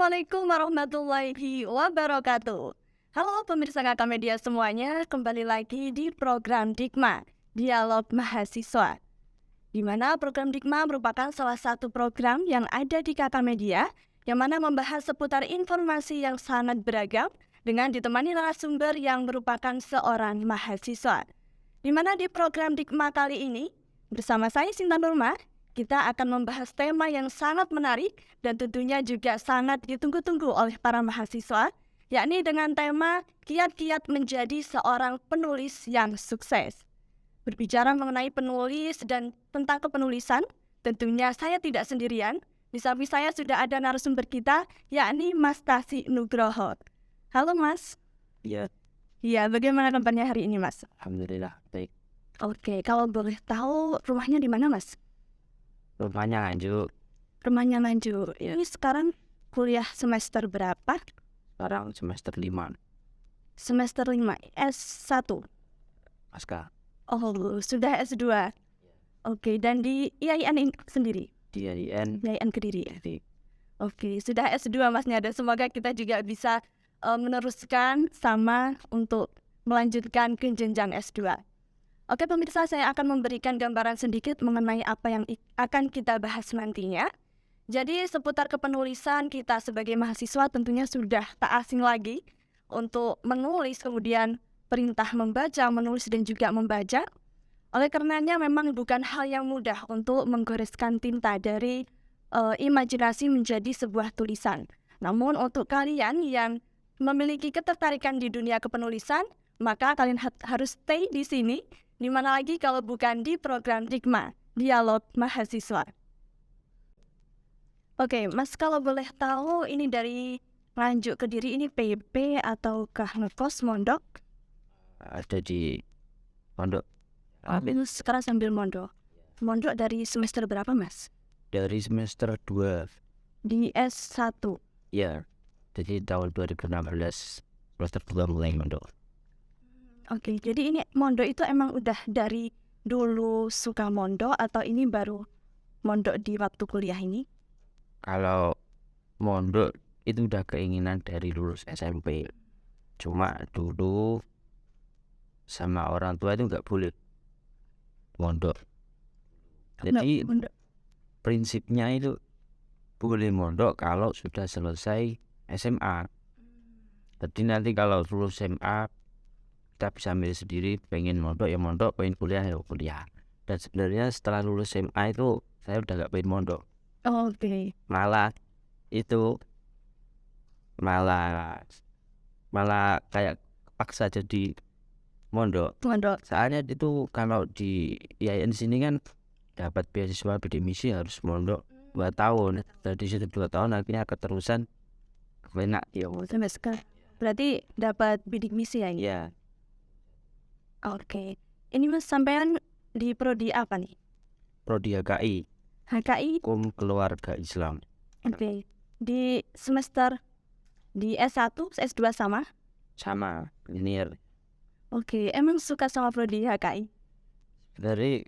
Assalamualaikum warahmatullahi wabarakatuh. Halo pemirsa Kakak Media semuanya, kembali lagi di program Dikma, Dialog Mahasiswa. Di mana program Dikma merupakan salah satu program yang ada di Kakak Media, yang mana membahas seputar informasi yang sangat beragam dengan ditemani narasumber yang merupakan seorang mahasiswa. Di mana di program Dikma kali ini, bersama saya Sinta Nurma, kita akan membahas tema yang sangat menarik dan tentunya juga sangat ditunggu-tunggu oleh para mahasiswa, yakni dengan tema kiat-kiat menjadi seorang penulis yang sukses. Berbicara mengenai penulis dan tentang kepenulisan, tentunya saya tidak sendirian. Di samping saya sudah ada narasumber kita, yakni Mas Tasi Nugroho. Halo Mas. Iya, Iya, bagaimana kabarnya hari ini Mas? alhamdulillah baik. Oke, kalau boleh tahu rumahnya di mana Mas? Rumahnya Nganjuk, Rumahnya Nganjuk. Ini sekarang kuliah semester berapa? sekarang semester 5 Semester 5, S1. pasca Oh, sudah S2. Oke, dan di IAIN sendiri? di IAIN. IAIN Kediri. Jadi Oke, sudah S2 Masnya, dan semoga kita juga bisa meneruskan sama untuk melanjutkan ke jenjang S2. Oke pemirsa, saya akan memberikan gambaran sedikit mengenai apa yang akan kita bahas nantinya. Jadi seputar kepenulisan, kita sebagai mahasiswa tentunya sudah tak asing lagi untuk menulis, kemudian perintah membaca, menulis dan juga membaca. Oleh karenanya memang bukan hal yang mudah untuk menggoreskan tinta dari imajinasi menjadi sebuah tulisan. Namun untuk kalian yang memiliki ketertarikan di dunia kepenulisan, maka kalian harus stay di sini. Di mana lagi kalau bukan di program Dikma, Dialog Mahasiswa. Oke, Mas, kalau boleh tahu ini dari Nganjuk Kediri ini PB ataukah ngekos mondok? ada di pondok Sekarang sambil mondok. Mondok dari semester berapa, Mas? dari semester 2 Di S1. ya. Jadi tahun 2016 semester 2 mulai mondok. Oke, jadi ini mondok itu emang udah dari dulu suka mondok atau ini baru mondok di waktu kuliah ini? Kalau mondok itu udah keinginan dari lulus SMP. Cuma dulu sama orang tua itu nggak boleh mondok. Jadi Mondok. prinsipnya itu boleh mondok kalau sudah selesai SMA. Jadi nanti kalau lulus SMA kita bisa milih sendiri, pengen mondok ya mondok, pengen kuliah ya kuliah. Dan sebenarnya setelah lulus SMA itu saya udah gak pengen mondok, Oke. malah itu malah kayak paksa jadi mondok. Mondok. Soalnya itu kalau di IAIN sini kan dapat beasiswa bidik misi harus mondok 2 tahun. Dari situ 2 tahun akhirnya keterusan enak ya. Sampai sekarang. Berarti dapat bidik misi ya ini? Ya, Oke. Ini Mas sampean di prodi apa nih? prodi HKI, HKI? Hukum Keluarga Islam. Oke. Di semester di S1, S2 sama? Sama linear. Oke. Emang suka sama prodi HKI? Dari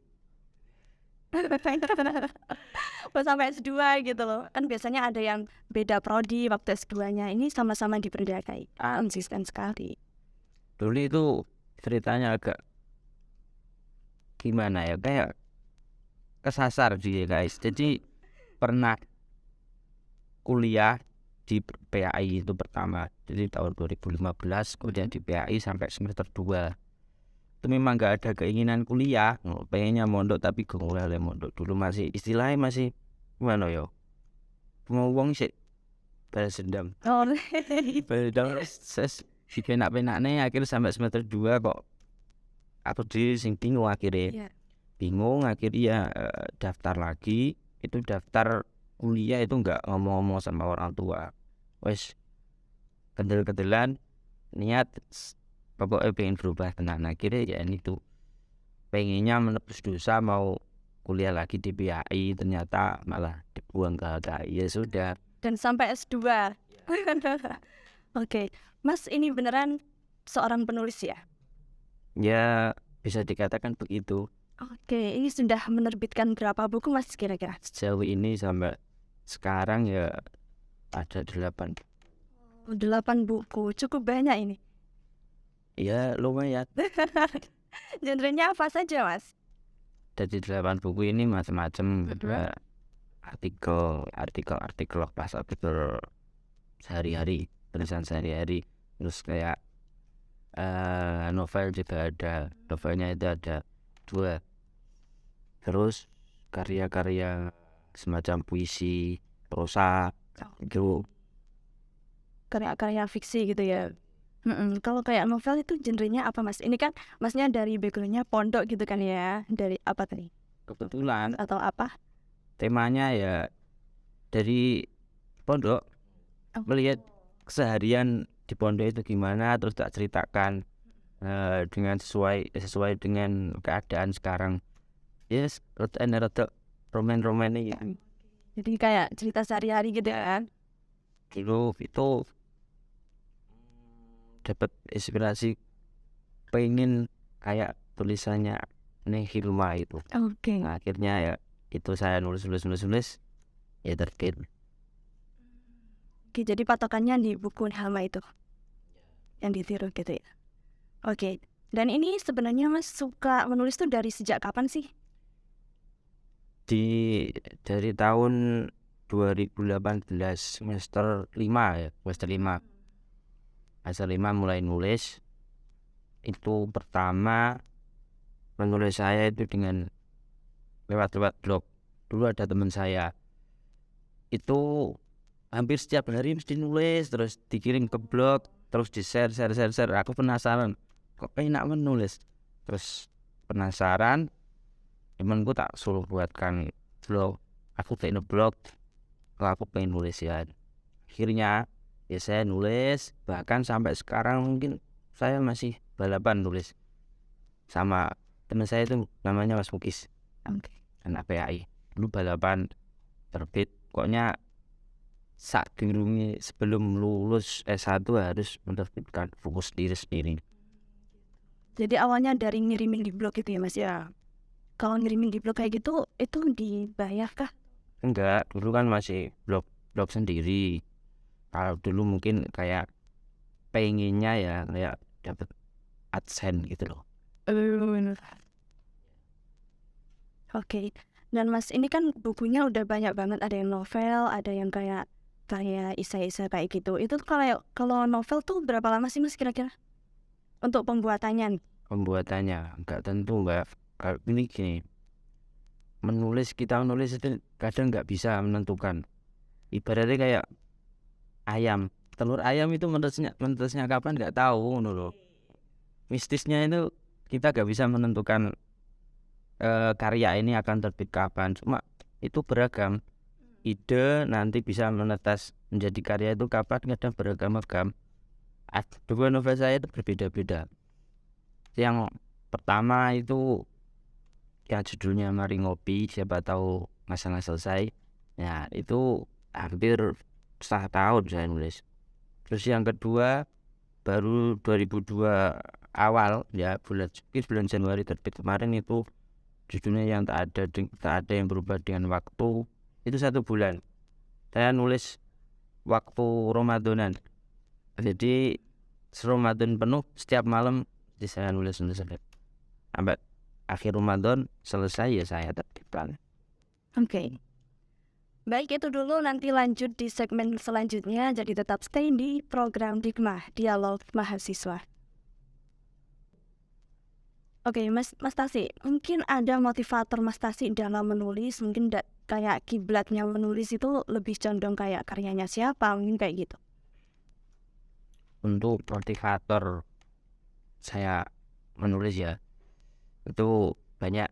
Pas sampai S2 gitu loh. Kan biasanya ada yang beda prodi waktu S2-nya. Ini sama-sama di prodi HKI. Konsisten sekali. dulu itu ceritanya agak gimana ya, kayak kesasar sih guys. Jadi pernah kuliah di PAI itu pertama, jadi tahun 2015 kuliah di PAI sampai semester 2. Itu memang gak ada keinginan kuliah, pengennya mondok tapi gak oleh mondok. Dulu masih istilahnya masih gimana ya, ngomong sih balas dendam. Oh. Balas dendam ses si penak-penaknya akhirnya sampai semester 2 kok aku sing bingung akhirnya. Iya. Bingung akhirnya daftar lagi. Itu daftar kuliah itu nggak ngomong-ngomong sama orang tua, wes kendel-kendelan niat pokoknya pengen berubah tenan. Akhirnya ya ini tuh pengennya menebus dosa mau kuliah lagi di PAI, ternyata malah dibuang ke HKI. Ya sudah. Dan sampai S2. Oke. Mas ini beneran seorang penulis ya? Ya bisa dikatakan begitu. Oke, ini sudah menerbitkan berapa buku Mas kira-kira? Sejauh ini sampai sekarang ya ada 8. 8 buku, cukup banyak ini. Ya lumayan. Genrenya apa saja, Mas? Dari 8 buku ini macam-macam, ada artikel pas artikel sehari-hari, tulisan sehari-hari, terus kayak novel juga ada, novelnya itu ada 2, terus karya-karya semacam puisi, prosa gitu. Karya-karya fiksi gitu ya. Kalau kayak novel itu genrenya apa, Mas? Ini kan Masnya dari backgroundnya pondok gitu kan ya, dari apa tadi? Kebetulan Atau apa? temanya ya dari pondok, melihat keseharian di pondok itu gimana, terus tak ceritakan dengan sesuai dengan keadaan sekarang. Yes, rada roman ya. Jadi kayak cerita sehari-hari gitu kan? Dulu itu dapat inspirasi pengen kayak tulisannya Hilma itu. Oke. Nah, akhirnya ya itu saya nulis ya terbit. Oke, jadi patokannya di buku Hilma itu yang ditiru gitu ya. Oke. Dan ini sebenarnya Mas suka menulis tuh dari sejak kapan sih? Dari tahun 2018 semester 5 mulai nulis. Itu pertama menulis saya itu dengan lewat blog. Dulu ada teman saya itu hampir setiap hari mesti nulis, terus dikirim ke blog, terus di share. Aku penasaran kok enak menulis, terus penasaran, temanku tak suruh buatkan blog. Aku bikin blog kalau aku pengen nulis ya. Akhirnya ya saya nulis, bahkan sampai sekarang mungkin saya masih balapan nulis sama teman saya itu namanya Mas Mukis, anak PAI. Dulu balapan terbit, pokoknya saat dirungi sebelum lulus S1 harus menerbitkan buku sendiri. Jadi awalnya dari ngirimin di blog gitu ya Mas ya? Kalau ngirimin di blog kayak gitu, itu dibayar kah? Enggak, dulu kan masih blog sendiri. Kalau dulu mungkin kayak pengennya ya kayak dapat AdSense gitu loh. Oke. Dan Mas ini kan bukunya udah banyak banget, ada yang novel, ada yang kayak isai-isai kayak gitu. Itu kalau novel tuh berapa lama sih Mas kira-kira untuk pembuatannya nih? Pembuatannya enggak tentu, Mbak. Kalau ini gini, kita menulis itu kadang nggak bisa menentukan. Ibaratnya kayak ayam, telur ayam itu menetesnya kapan nggak tahu loh. Mistisnya itu kita nggak bisa menentukan karya ini akan terbit kapan. Cuma itu beragam. Ide nanti bisa menetas menjadi karya itu kapan, kadang beragam-agam. Dua novel saya itu berbeda-beda. Yang pertama itu yang judulnya Mari Ngopi, siapa tahu masalah selesai. Ya itu hampir setengah tahun saya nulis. Terus yang kedua baru 2002 awal ya, bulan Januari terbit kemarin, itu judulnya yang tak ada yang berubah dengan waktu. Itu 1 bulan saya nulis waktu Ramadanan. Jadi Ramadan penuh setiap malam saya nulis sampai akhir Ramadan selesai ya saya terbitkan. Oke. Baik, itu dulu, nanti lanjut di segmen selanjutnya. Jadi tetap stay di program Dikmah, Dialog Mahasiswa. Oke, Mas Tasi, mungkin ada motivator Mas Tasi dalam menulis, mungkin kayak kiblatnya menulis itu lebih condong kayak karyanya siapa, mungkin kayak gitu. Untuk motivator saya menulis ya itu banyak.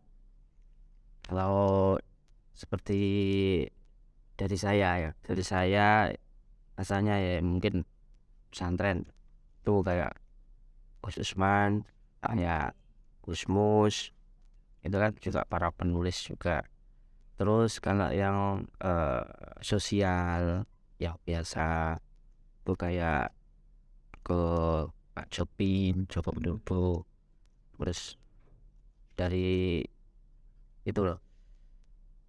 Kalau seperti dari saya asalnya ya mungkin pesantren, itu kayak Gus Usman, kayak Gusmus, itu kan juga para penulis juga. Terus kalau yang sosial yang biasa itu kayak ke Pak Joko Widodo. Terus dari itu loh,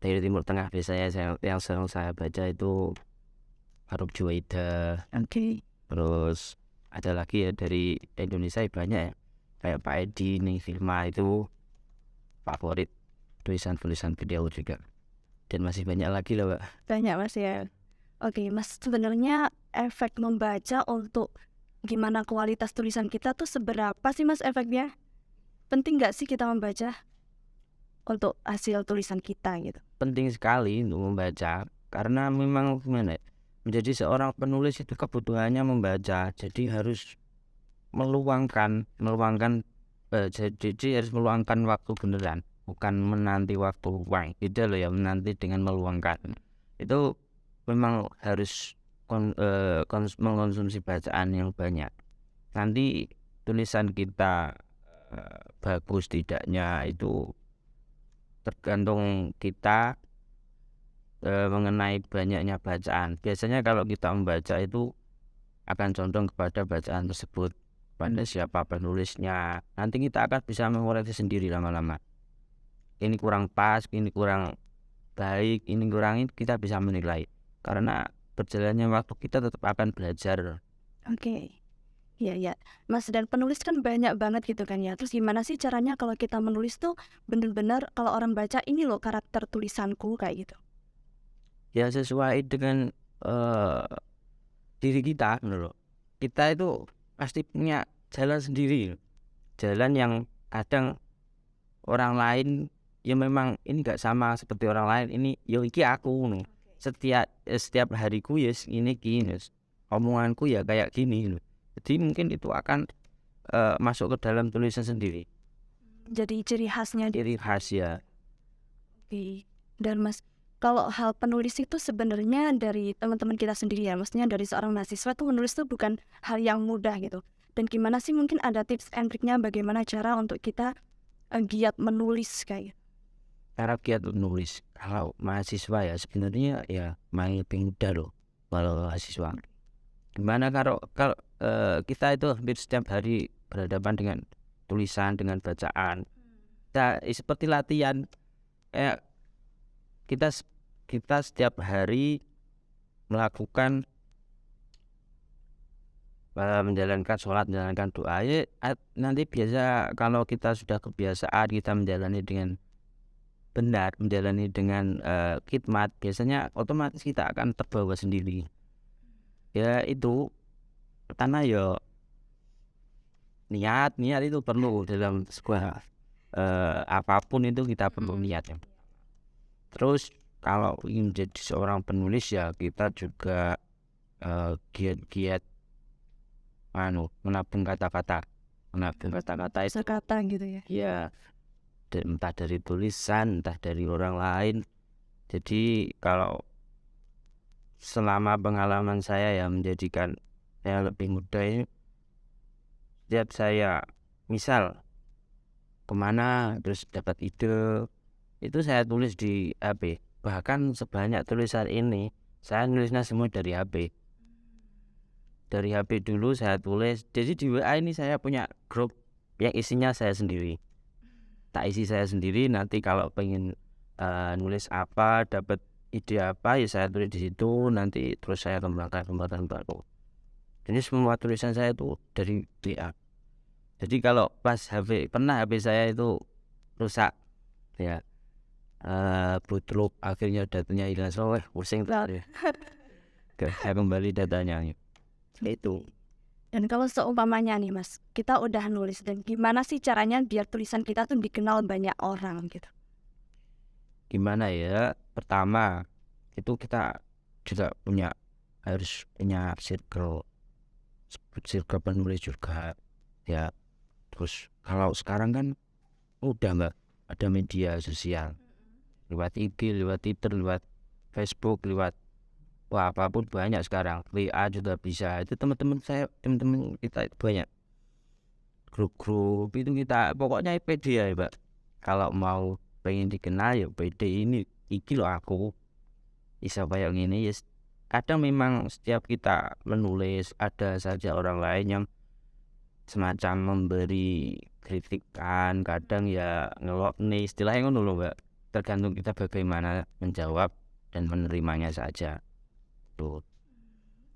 dari Timur Tengah biasanya yang sering saya baca itu Farouk Juwaida, Oke. terus ada lagi ya dari Indonesia banyak ya, kayak Pak Edi nih Filma itu favorit tulisan beliau juga, dan masih banyak lagi lah Pak. Banyak Mas ya. Oke, Mas, sebenarnya efek membaca untuk gimana kualitas tulisan kita tuh seberapa sih Mas efeknya? Penting nggak sih kita membaca untuk hasil tulisan kita gitu? Penting sekali untuk membaca karena memang gimana ya, menjadi seorang penulis itu kebutuhannya membaca, jadi harus meluangkan jadi harus meluangkan waktu beneran, bukan menanti waktu luang gitu loh ya, menanti dengan meluangkan itu memang harus mengkonsumsi bacaan yang banyak. Nanti tulisan kita bagus tidaknya itu tergantung kita mengenai banyaknya bacaan. Biasanya kalau kita membaca itu akan condong kepada bacaan tersebut, pada siapa penulisnya. Nanti kita akan bisa mengoreksi sendiri lama-lama. Ini kurang pas, ini kurang baik, ini kurang, ini kita bisa menilai. Karena berjalannya waktu kita tetap akan belajar. Oke. Iya, Mas, dan penulis kan banyak banget gitu kan ya. Terus gimana sih caranya kalau kita menulis tuh bener-bener kalau orang baca ini loh karakter tulisanku kayak gitu? Ya sesuai dengan diri kita loh. Kita itu pasti punya jalan sendiri, jalan yang kadang orang lain ya memang ini gak sama seperti orang lain, ini yo iki aku loh. Setiap hariku ya ini gini, omonganku ya kayak gini loh. Jadi mungkin itu akan masuk ke dalam tulisan sendiri, Jadi ciri khasnya ciri khas ya. Oke. Dan Mas, kalau hal penulis itu sebenarnya dari teman-teman kita sendiri ya, maksudnya dari seorang mahasiswa tuh menulis tuh bukan hal yang mudah gitu. Dan gimana sih mungkin ada tips and triknya bagaimana cara untuk kita giat menulis kayak gitu? Cara giat nulis kalau mahasiswa ya sebenarnya ya main lebih mudah loh kalau mahasiswa. Gimana kalau kita itu hampir setiap hari berhadapan dengan tulisan, dengan bacaan. Kita seperti latihan, kita setiap hari melakukan menjalankan sholat, menjalankan doa ya, nanti biasa kalau kita sudah kebiasaan kita menjalani dengan benar, menjalani dengan khidmat, biasanya otomatis kita akan terbawa sendiri. Ya itu pertama ya niat itu perlu dalam sebuah apapun itu kita perlu niat ya. Terus kalau ingin menjadi seorang penulis ya kita juga giat-giat menabung kata-kata itu Sekata gitu ya. ya, entah dari tulisan, entah dari orang lain. Jadi kalau selama pengalaman saya ya menjadikan saya lebih mudah ini, setiap saya misal kemana terus dapat ide itu saya tulis di HP. Bahkan sebanyak tulisan ini saya nulisnya semua dari HP. Dari HP dulu saya tulis. Jadi di WA ini saya punya grup yang isinya saya sendiri. Tak isi saya sendiri, nanti kalau pengen nulis apa, dapat ide apa ya saya tulis di situ, nanti terus saya kembangkan baru. Jadi semua tulisan saya itu dari WA. Jadi kalau pas HP saya itu rusak ya, bootloop, akhirnya datanya hilang, pusing ya. Saya kembali datanya itu. Dan kalau seumpamanya nih Mas, kita udah nulis dan gimana sih caranya biar tulisan kita tuh dikenal banyak orang gitu? Gimana ya, pertama itu kita juga harus punya circle penulis juga ya. Terus kalau sekarang kan udah mbak, ada media sosial lewat IG, lewat Twitter, lewat Facebook, lewat apapun banyak sekarang, WA juga bisa. Itu teman-teman kita itu banyak grup itu, kita pokoknya pede ya mbak. Kalau mau pengen dikenal ya pede, ini iki loh aku bisa kayak gini ya. Kadang memang setiap kita menulis ada saja orang lain yang semacam memberi kritikan, kadang ya ngelok nih istilahnya ngono loh mbak. Tergantung kita bagaimana menjawab dan menerimanya saja tuh.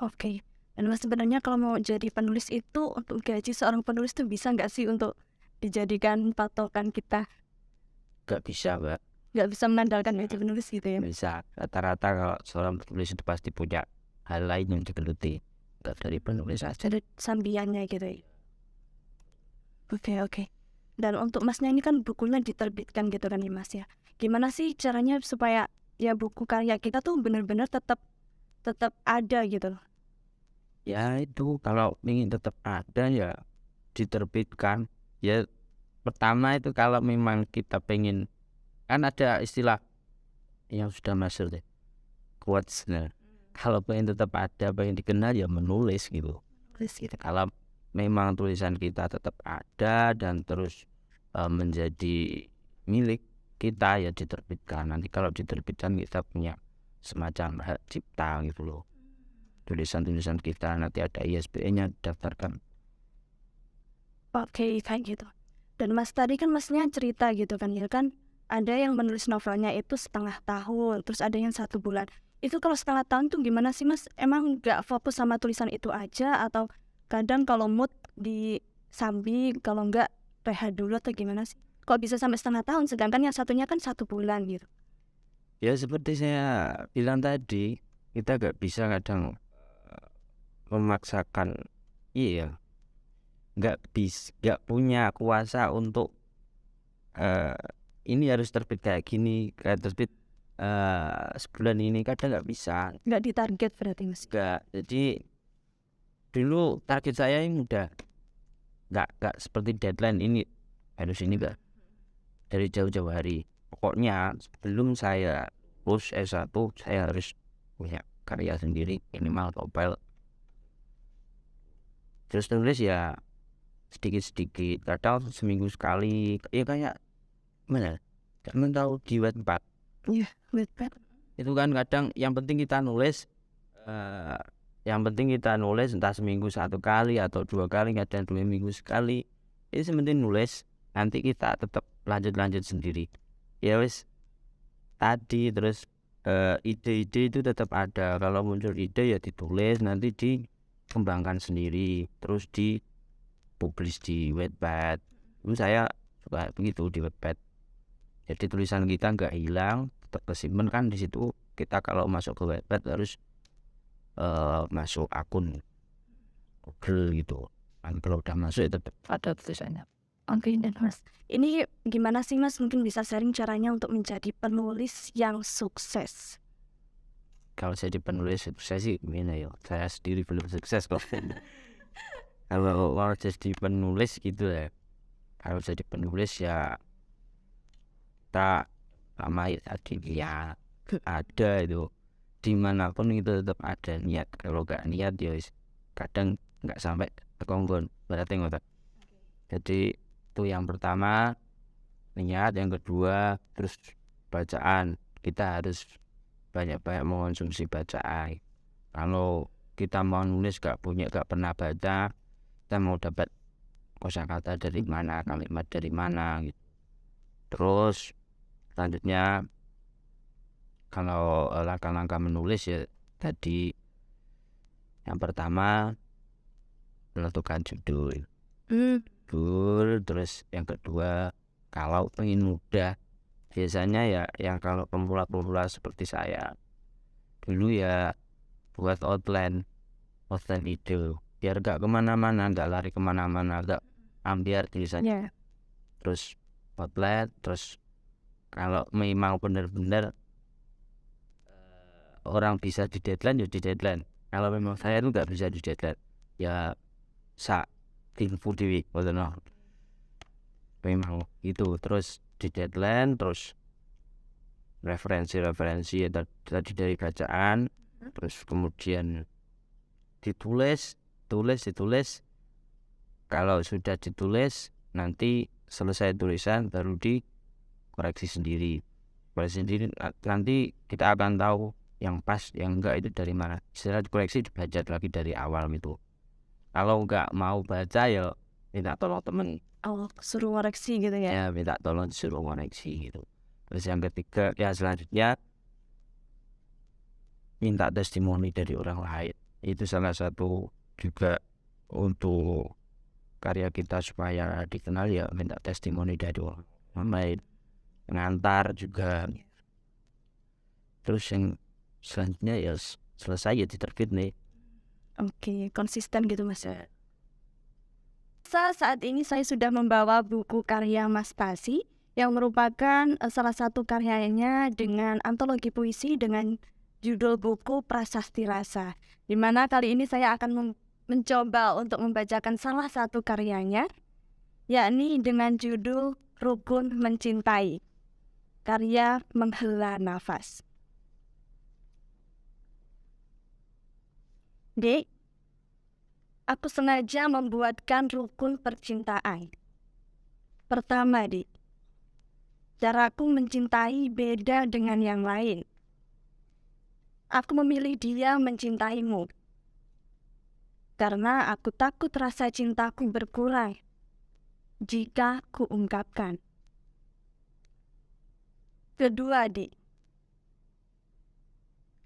Oke. Dan Mas sebenarnya kalau mau jadi penulis itu untuk gaji seorang penulis tuh bisa nggak sih untuk dijadikan patokan kita? Gak bisa mbak, Nggak bisa mengandalkan gaji penulis gitu ya? bisa rata-rata kalau seorang penulis itu pasti punya hal lain yang digeluti, gak dari penulis aja. Ada sambiannya gitu ya? Oke. Dan untuk Masnya ini kan bukunya diterbitkan gitu kan ya Mas ya. Gimana sih caranya supaya ya buku karya kita tuh benar-benar tetap tetap ada gitu? Ya itu kalau ingin tetap ada ya diterbitkan. Ya pertama itu kalau memang kita pengen, kan ada istilah yang sudah masyhur deh, quotes. Nah, kalau pengen tetap ada, pengen dikenal ya menulis gitu. Terus gitu. Kalau memang tulisan kita tetap ada dan terus menjadi milik kita ya diterbitkan. Nanti kalau diterbitkan kita punya semacam hak cipta gitu loh. Tulisan-tulisan kita nanti ada ISBN-nya didaftarkan. Oke, kayak gitu. Dan Mas tadi kan Masnya cerita gitu kan ya kan ada yang menulis novelnya itu setengah tahun, terus ada yang 1 bulan. Itu kalau setengah tahun tuh gimana sih Mas? Emang nggak fokus sama tulisan itu aja atau kadang kalau mood disambi, kalau nggak rehat dulu atau gimana sih? Kok bisa sampai setengah tahun sedangkan yang satunya kan 1 bulan gitu? Ya seperti saya bilang tadi, kita gak bisa kadang memaksakan, iya, gak punya kuasa untuk ini harus terbit kayak gini, kayak terbit sebulan ini, kadang gak bisa. Nggak ditarget berarti Mas? Gak, jadi dulu target saya ini udah gak seperti deadline ini harus ini gak dari jauh-jauh hari. Pokoknya sebelum saya lulus S1 saya harus punya karya sendiri minimal novel. Terus tulis ya sedikit-sedikit, kadang seminggu sekali. Ya kayak mana? Kamu tahu di Wattpad Iya, Wattpad. itu kan kadang yang penting kita nulis, entah seminggu 1 kali atau 2 kali, kadang 2 minggu sekali. Ini sementing nulis, nanti kita tetap lanjut sendiri. Ya wis tadi terus ide-ide itu tetap ada. Kalau muncul ide ya ditulis, nanti dikembangkan sendiri, terus dipublish di Wattpad. Itu saya suka begitu di Wattpad. Jadi tulisan kita nggak hilang, tetap tersimpan kan di situ. Kita kalau masuk ke Wattpad harus masuk akun Google gitu. Kan kalau udah masuk ya tetap ada tulisannya. Oke, dan Mas, ini gimana sih Mas mungkin bisa sharing caranya untuk menjadi penulis yang sukses? Kalau jadi penulis saya sih gimana ya, saya sendiri belum sukses kok. Kalau mau jadi penulis gitu ya, kalau jadi penulis ya kita lama ya tadi ya ada itu dimanapun itu tetap ada niat. Kalau gak niat ya kadang nggak sampai kekongkon berarti ngotot. Jadi itu yang pertama niat, yang kedua terus bacaan. Kita harus banyak-banyak mengonsumsi bacaan. Kalau kita mau nulis gak pernah baca, kita mau dapat kosakata dari mana, kalimat dari mana gitu. Terus selanjutnya kalau langkah-langkah menulis ya tadi yang pertama menentukan judul. Terus yang kedua kalau pengen mudah, biasanya ya yang kalau pemula seperti saya dulu ya buat outline ide biar gak kemana-mana, gak lari kemana-mana, gak ambiar tulisannya. Terus outline, terus kalau memang benar-benar orang bisa di deadline ya di deadline. Kalau memang saya itu gak bisa di deadline ya sak info dewi memang itu. Terus di deadline, terus referensi ya tadi dari bacaan, terus kemudian ditulis. Kalau sudah ditulis nanti selesai tulisan baru dikoreksi sendiri. Nanti kita akan tahu yang pas yang enggak itu dari mana. Setelah dikoreksi belajar lagi dari awal itu. Kalau enggak mau baca ya minta tolong temen. Suruh koreksi gitu ya? Ya minta tolong disuruh koreksi gitu. Terus yang ketiga ya selanjutnya minta testimoni dari orang lain. Itu salah satu juga untuk karya kita supaya dikenal, ya minta testimoni dari orang lain, ngantar juga. Terus yang selanjutnya ya selesai ya diterbit nih. Oke, konsisten gitu Mas. Saat ini saya sudah membawa buku karya Mas Pasi yang merupakan salah satu karyanya dengan antologi puisi dengan judul buku Prasasti Rasa. Di mana kali ini saya akan mencoba untuk membacakan salah satu karyanya, yakni dengan judul Rukun Mencintai, karya Menghela Nafas. Dek, aku sengaja membuatkan rukun percintaan. Pertama, Dek, caraku mencintai beda dengan yang lain. Aku memilih dia mencintaimu karena aku takut rasa cintaku berkurang jika kuungkapkan. Kedua, Dek,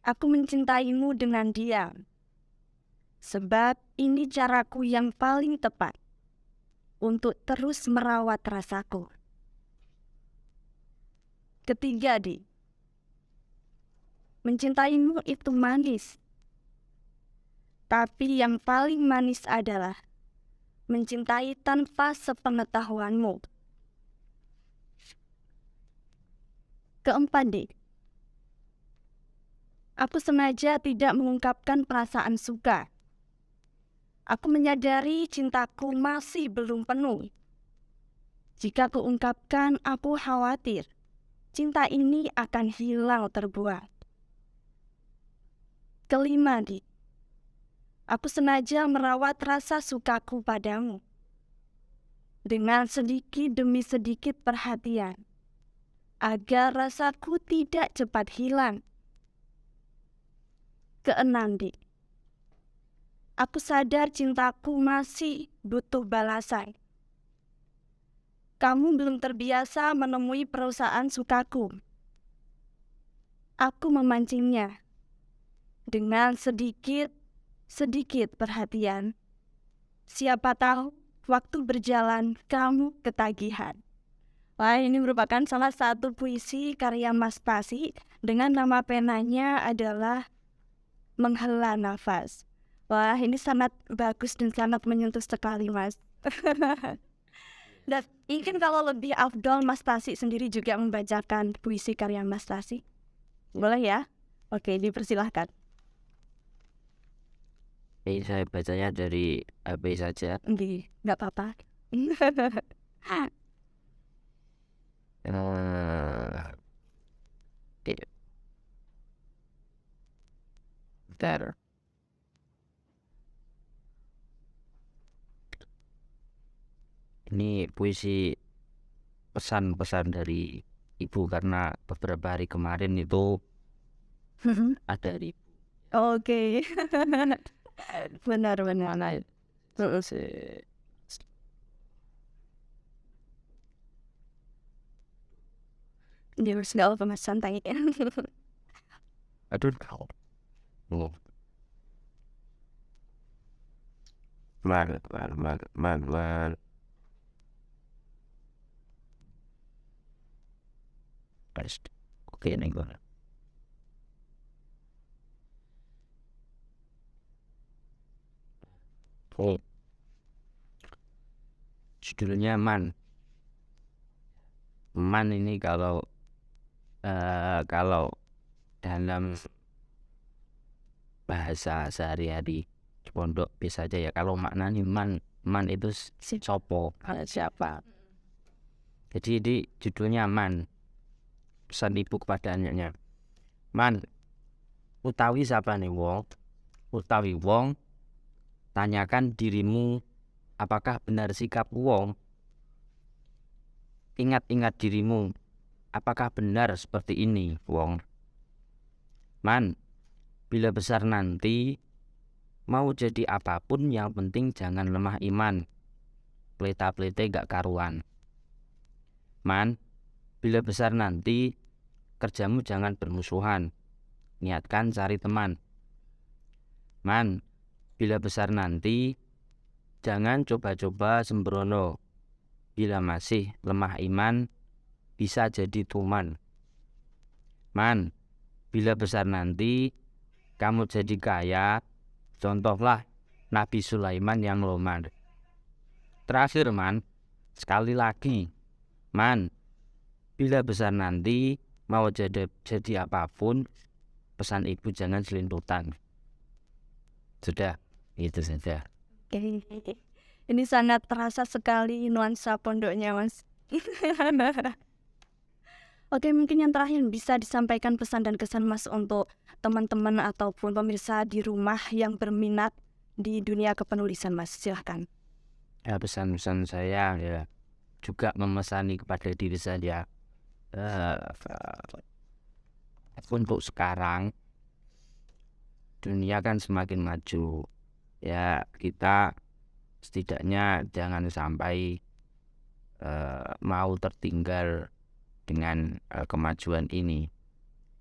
aku mencintaimu dengan diam. Sebab ini caraku yang paling tepat untuk terus merawat rasaku. Ketiga, Di, mencintaimu itu manis. Tapi yang paling manis adalah mencintai tanpa sepengetahuanmu. Keempat, Di, aku sengaja tidak mengungkapkan perasaan suka. Aku menyadari cintaku masih belum penuh. Jika kuungkapkan, aku khawatir cinta ini akan hilang terbuang. Kelima, Di, aku sengaja merawat rasa sukaku padamu dengan sedikit demi sedikit perhatian, agar rasaku tidak cepat hilang. Keenam, Di, aku sadar cintaku masih butuh balasan. Kamu belum terbiasa menemui perusahaan sukaku. Aku memancingnya dengan sedikit perhatian. Siapa tahu waktu berjalan kamu ketagihan. Wah, ini merupakan salah satu puisi karya Mas Pasi dengan nama penanya adalah Menghela Nafas. Wah, ini sangat bagus dan sangat menyentuh sekali, Mas. Dan mungkin kalau lebih afdol Mas Pasi sendiri juga membacakan puisi karya Mas Pasi. Boleh ya? Oke, dipersilahkan. Saya bacanya dari HP saja. Nggak apa-apa. Bentar. Ini puisi pesan-pesan dari ibu, karena beberapa hari kemarin itu ada di Oke. Benar. mana Dia harus nggak apa Mas, santai. aduh mal oke nih gua. Judulnya Man ini kalau dalam bahasa sehari-hari di pondok biasa aja ya, kalau maknanya man itu sopo, siapa. Jadi di judulnya Man, pesan ibu kepada anaknya. Man, utawi siapa nih wong, tanyakan dirimu, apakah benar sikap wong. Ingat-ingat dirimu, apakah benar seperti ini wong. Man, bila besar nanti mau jadi apapun, yang penting jangan lemah iman, pelita-pelite gak karuan. Man, bila besar nanti kerjamu jangan bermusuhan, niatkan cari teman. Man, bila besar nanti jangan coba-coba sembrono. Bila masih lemah iman bisa jadi tuman. Man, bila besar nanti kamu jadi kaya, contohlah Nabi Sulaiman yang loman. Terakhir man, sekali lagi, man, bila besar nanti mau jadi apapun, pesan ibu jangan selintutan. Sudah, itu saja. Oke. Ini sangat terasa sekali nuansa pondoknya, Mas. Oke, mungkin yang terakhir bisa disampaikan pesan dan kesan Mas untuk teman-teman ataupun pemirsa di rumah yang berminat di dunia kepenulisan, Mas. Silahkan. Ya, pesan-pesan saya ya juga memesani kepada diri saya. Untuk sekarang dunia kan semakin maju. Ya, kita setidaknya jangan sampai mau tertinggal dengan kemajuan ini.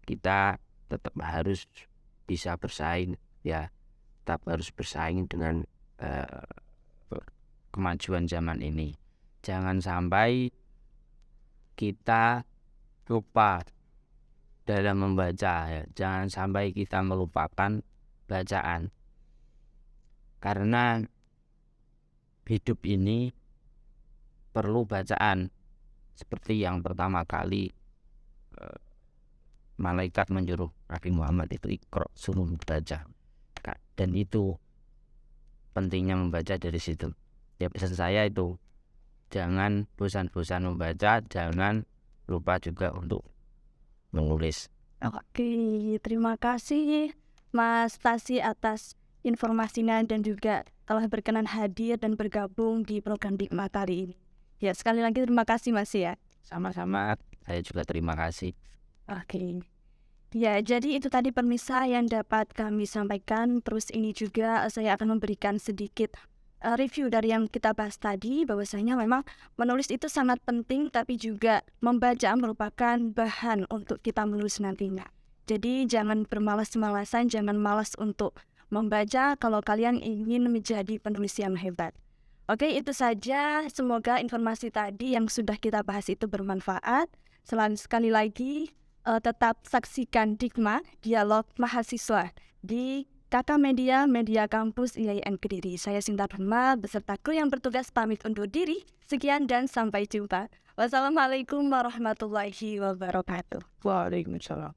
Kita tetap harus bisa bersaing, ya, tetap harus bersaing dengan kemajuan zaman ini. Jangan sampai kita lupa dalam membaca, ya. Jangan sampai kita melupakan bacaan, karena hidup ini perlu bacaan. Seperti yang pertama kali malaikat menyuruh Nabi Muhammad itu Iqra, suruh baca. Dan itu pentingnya membaca dari situ. Ya, pesan saya itu jangan bosan-bosan membaca, jangan lupa juga untuk menulis. Oke, terima kasih Mas Tasi atas informasinya dan juga telah berkenan hadir dan bergabung di program Dikma kali ini. Ya, sekali lagi terima kasih Mas ya. Sama-sama, saya juga terima kasih. Oke. Ya, jadi itu tadi pemirsa yang dapat kami sampaikan. Terus ini juga saya akan memberikan sedikit review dari yang kita bahas tadi, bahwasanya memang menulis itu sangat penting, tapi juga membaca merupakan bahan untuk kita menulis nantinya. Jadi jangan bermalas-malasan, jangan malas untuk membaca kalau kalian ingin menjadi penulis yang hebat. Oke, itu saja. Semoga informasi tadi yang sudah kita bahas itu bermanfaat. Sekali lagi, tetap saksikan Dikma, Dialog Mahasiswa di Kakak Media, Media Kampus IAIN Kediri. Saya Sinta Dharma beserta kru yang bertugas pamit undur diri. Sekian dan sampai jumpa. Wassalamualaikum warahmatullahi wabarakatuh. Waalaikumsalam.